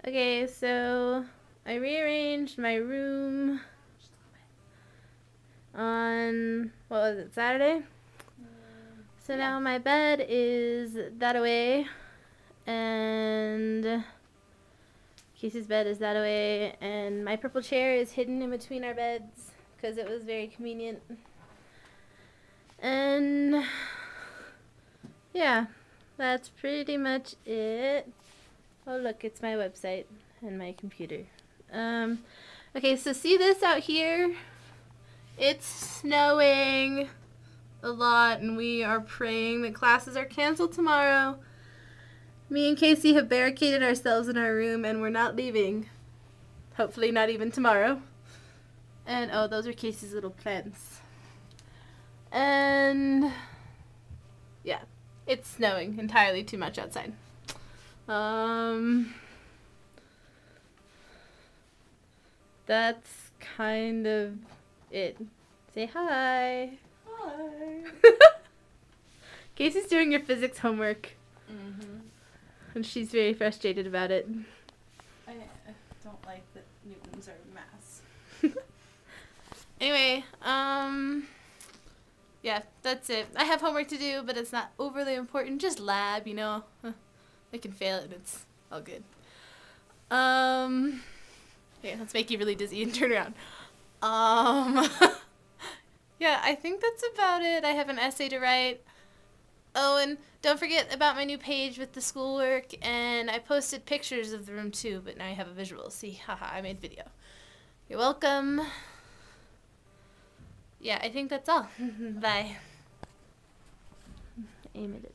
Okay, so I rearranged my room on, what was it, Saturday? So now my bed is that away, and Casey's bed is that away, and my purple chair is hidden in between our beds because it was very convenient. And yeah, that's pretty much it. Oh look, it's my website and my computer. Okay, so see this out here? It's snowing a lot, and we are praying that classes are canceled tomorrow. Me and Casey have barricaded ourselves in our room, and we're not leaving. Hopefully not even tomorrow. And oh, those are Casey's little plants. And yeah, it's snowing entirely too much outside. That's kind of it. Say hi. Hi. Casey's doing your physics homework. Mm-hmm. And she's very frustrated about it. I don't like that Newtons are mass. Anyway, yeah, that's it. I have homework to do, but it's not overly important. Just lab, you know. I can fail it, and it's all good. Yeah, let's make you really dizzy and turn around. Yeah, I think that's about it. I have an essay to write. Oh, and don't forget about my new page with the schoolwork, and I posted pictures of the room too, but now you have a visual. See, haha, I made video. You're welcome. Yeah, I think that's all. Bye. Aim at it.